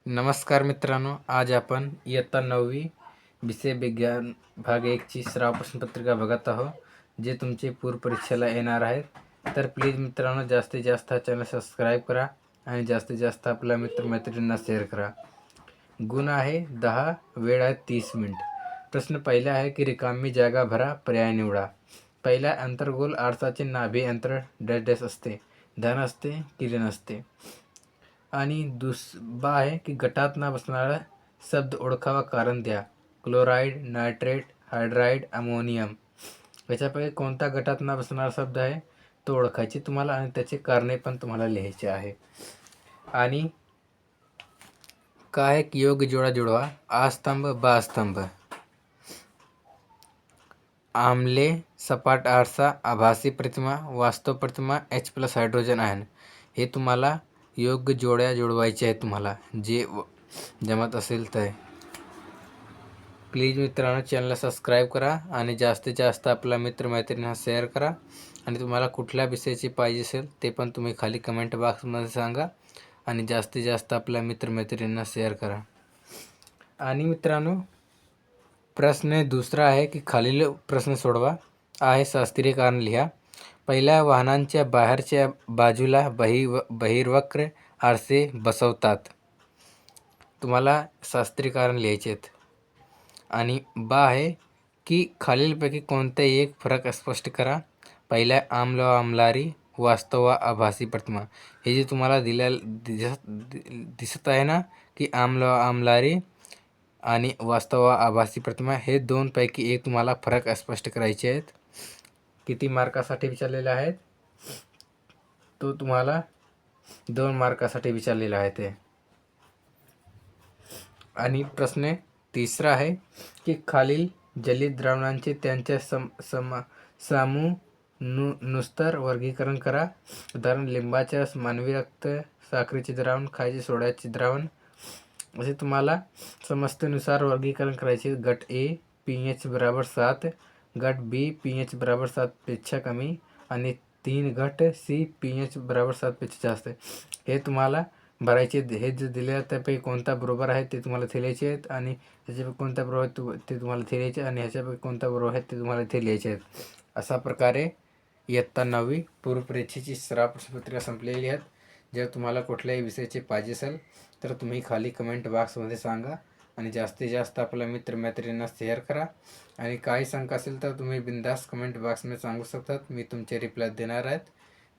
नमस्कार मित्रांनो, आज आपण इयत्ता 9वी विषय विज्ञान भाग 1ची सराव प्रश्नपत्रिका बघत आहोत, जे तुमचे पूर्व परीक्षेला येणार आहेत. तर प्लीज मित्रांनो, जास्तीत जास्त हा चॅनल सबस्क्राईब करा आणि जास्तीत जास्त आपल्या मित्रमैत्रिणींना शेअर करा. गुण आहे 10, वेळ आहे 30 मिनिट. प्रश्न पहिला आहे की रिकामी जागा भरा, पर्याय निवडा. पहिला, अंतर्गोल आरसाचे नाभी अंतर डॅश डॅश असते, धन असते की ऋण असते. आणि बा आहे की गटात न बसणारा शब्द ओळखावा, कारण द्या. Chloride, nitrate, hydride, ammonium. याच्यापैकी कोणता गटात न बसणारा शब्द आहे तो ओळखायचे तुम्हाला आणि त्याचे कारणे पण तुम्हाला लिहायचे आहे. आणि काय की योग्य जोडा जुळवा. आ स्तंभ, बा स्तंभ. आमले, सपाट आरसा, आभासी प्रतिमा, वास्तव प्रतिमा, H+ हायड्रोजन आयन. हे तुम्हाला योग्य जोड्या जुळवायचे आहेत तुम्हाला, जे जमत असेल तर. प्लीज मित्रांनो, चॅनलला सबस्क्राईब करा आणि जास्तीत जास्त आपल्या मित्रमैत्रिणींना शेअर करा. आणि तुम्हाला कुठल्या विषयाची पाहिजे असेल ते पण तुम्ही खाली कमेंट बॉक्समध्ये सांगा आणि जास्तीत जास्त आपल्या मित्रमैत्रिणींना शेअर करा. आणि मित्रांनो, प्रश्न दुसरा आहे की खालील प्रश्न सोडवा. आहे शास्त्रीय कारण लिहा. पहिल्या, वाहनांच्या बाहेरच्या बाजूला बहिर्वक्र आरसे बसवतात. तुम्हाला शास्त्रीय कारण लिहायचे आहेत. आणि बा आहे की खालीलपैकी कोणताही एक फरक स्पष्ट करा. पहिल्या, आम्ल व आम्लारी, वास्तव व आभासी प्रतिमा. हे जे तुम्हाला दिसत आहे ना की आम्ल व आम्लारी आणि वास्तव व आभासी प्रतिमा, हे दोनपैकी एक तुम्हाला फरक स्पष्ट करायचे आहेत. किती मार्कासाठी विचारलेले आहेत तो तुम्हाला 2 मार्कासाठी विचारलेला आहे ते. आणि प्रश्न तिसरा आहे की खालील जलीय द्रावणांचे त्यांच्या नुसार वर्गीकरण करा. उदाहरण, लिंबाच्या मानवी रक्त, साखरेचे द्रावण, खायचे सोड्याचे द्रावण. असे तुम्हाला समस्येनुसार वर्गीकरण करायचे. गट ए pH बराबर 7, गट बी pH बराबर 7 पेक्षा कमी आणि 3 गट सी pH बराबर 7 पेक्षा जास्त. हे तुम्हाला भरायचे. हे जे दिले त्यापैकी कोणता बरोबर आहे ते तुम्हाला इथे लिहायचे आहेत आणि ह्याच्यापैकी कोणता बरोबर आहे ते तुम्हाला इथे लिहायचे आणि ह्याच्यापैकी कोणता बरोबर आहे ते तुम्हाला इथे लिहायचे आहेत. अशा प्रकारे इयत्ता 9वी पूर्व परीक्षेची सराव प्रश्नपत्रिका संपलेली आहेत. जर तुम्हाला कुठल्याही विषयाचे पाहिजे असेल तर तुम्ही खाली कमेंट बॉक्समध्ये सांगा आणि जास्तीत जास्त आपल्या मित्रमैत्रिणींना शेअर करा. आणि काही शंका असेल तर तुम्ही बिनधास्त कमेंट बॉक्समध्ये सांगू शकतात, मी तुमचे रिप्लाय देणार आहेत.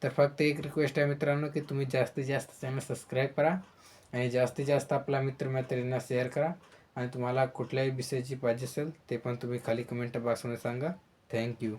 तर फक्त एक रिक्वेस्ट आहे मित्रांनो की तुम्ही जास्तीत जास्त चॅनल सबस्क्राईब करा आणि जास्तीत जास्त आपल्या मित्रमैत्रिणींना शेअर करा. आणि तुम्हाला कुठल्याही विषयाची पाहिजे असेल ते पण तुम्ही खाली कमेंट बॉक्समध्ये सांगा. थँक्यू.